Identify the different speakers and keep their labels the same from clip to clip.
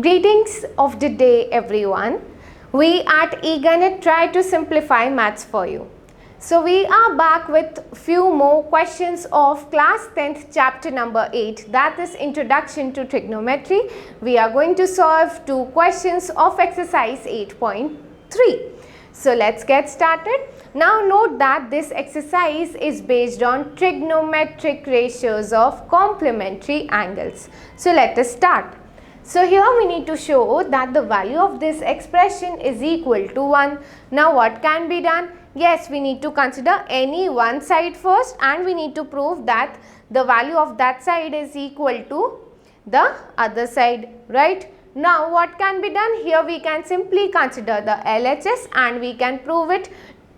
Speaker 1: Greetings of the day, everyone. We at Eganeet try to simplify maths for you. So we are back with few more questions of class 10th chapter number 8, that is Introduction to Trigonometry. We are going to solve two questions of exercise 8.3. So let's get started. Now note that this exercise is based on trigonometric ratios of complementary angles. So let us start. So here we need to show that the value of this expression is equal to 1. Now what can be done? Yes, we need to consider any one side first and we need to prove that the value of that side is equal to the other side, right? Now what can be done? Here we can simply consider the LHS and we can prove it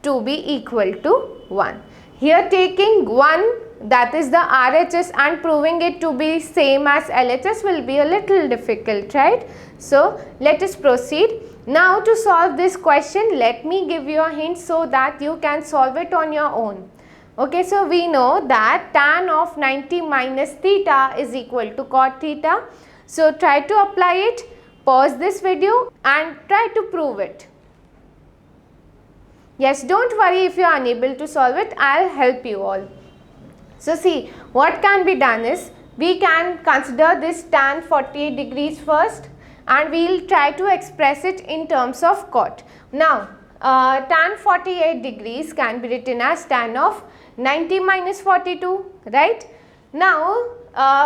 Speaker 1: to be equal to 1. Here taking 1, that is the RHS, and proving it to be same as LHS will be a little difficult, right? So let us proceed. Now to solve this question, let me give you a hint so that you can solve it on your own. Okay, so we know that tan of 90 minus theta is equal to cot theta. So try to apply it, pause this video and try to prove it. Yes, don't worry if you are unable to solve it, I'll help you all. So see, what can be done is, we can consider this tan 48 degrees first and we will try to express it in terms of cot. Now, tan 48 degrees can be written as tan of 90 minus 42, right? Now,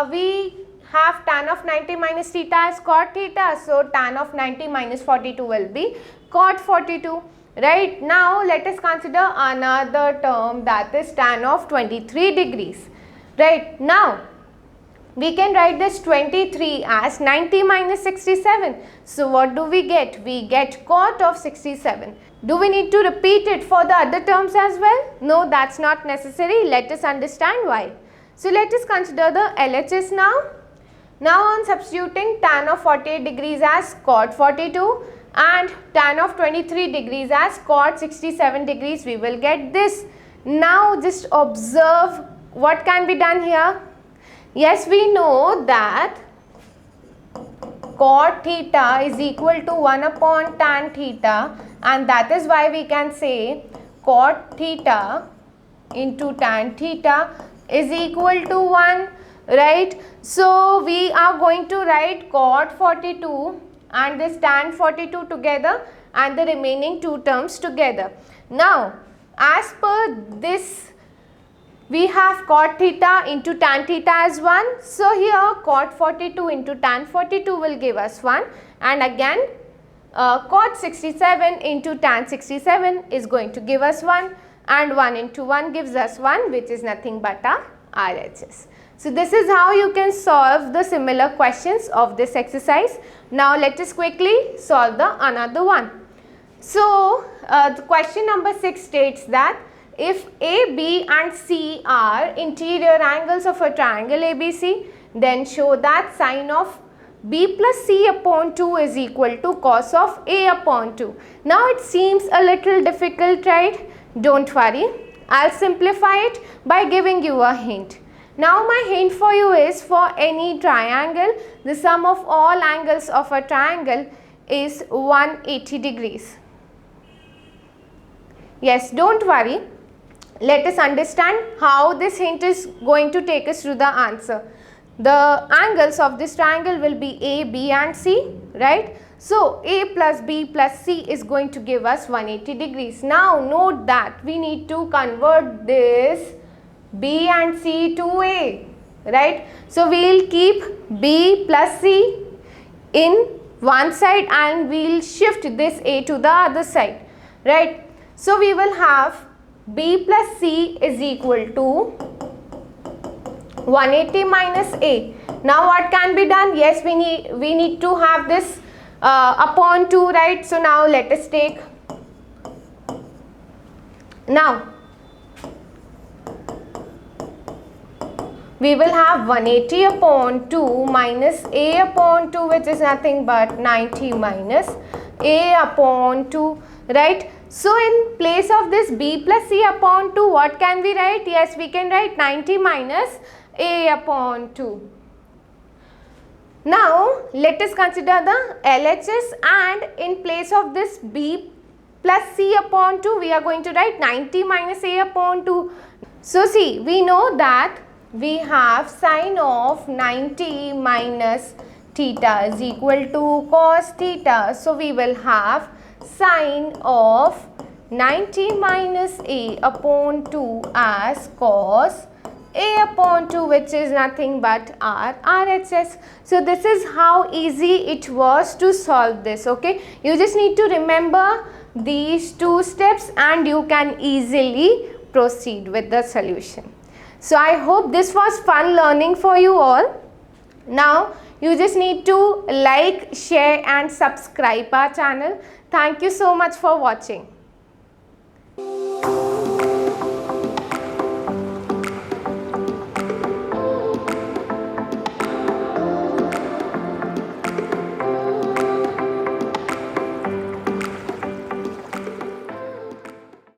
Speaker 1: we have tan of 90 minus theta as cot theta, so tan of 90 minus 42 will be cot 42. Right, now let us consider another term, that is tan of 23 degrees. Right, now we can write this 23 as 90 minus 67. So what do we get? We get cot of 67. Do we need to repeat it for the other terms as well? No, that's not necessary. Let us understand why. So let us consider the LHS now. Now on substituting tan of 48 degrees as cot 42 and tan of 23 degrees as cot 67 degrees, we will get this. Now just observe what can be done here. Yes, we know that cot theta is equal to 1 upon tan theta, and that is why we can say cot theta into tan theta is equal to 1, right? So we are going to write cot 42 and this tan 42 together and the remaining two terms together. Now, as per this, we have cot theta into tan theta as 1. So here cot 42 into tan 42 will give us 1, and again cot 67 into tan 67 is going to give us 1, and 1 into 1 gives us 1, which is nothing but a RHS. So this is how you can solve the similar questions of this exercise. Now let us quickly solve the another one. So the question number 6 states that if A, B and C are interior angles of a triangle ABC, then show that sine of B plus C upon 2 is equal to cos of A upon 2. Now it seems a little difficult, right? Don't worry, I'll simplify it by giving you a hint. Now my hint for you is, for any triangle, the sum of all angles of a triangle is 180 degrees. Yes, don't worry. Let us understand how this hint is going to take us to the answer. The angles of this triangle will be A, B and C, right? So A plus B plus C is going to give us 180 degrees. Now note that we need to convert this B and C to A, right? So we will keep B plus C in one side and we will shift this A to the other side, right? So we will have B plus C is equal to 180 minus A. Now what can be done? Yes, we need to have this upon 2, right? So now let us take, now we will have 180 upon 2 minus A upon 2, which is nothing but 90 minus A upon 2, right? So in place of this B plus C upon 2, what can we write? Yes, we can write 90 minus A upon 2. Now let us consider the LHS, and in place of this B plus C upon 2 we are going to write 90 minus A upon 2. So see, we know that we have sine of 90 minus theta is equal to cos theta. So we will have sine of 90 minus A upon 2 as cos A upon 2, which is nothing but our RHS. So this is how easy it was to solve this. Okay, you just need to remember these two steps and you can easily proceed with the solution. So I hope this was fun learning for you all. Now you just need to like, share and subscribe our channel. Thank you so much for watching.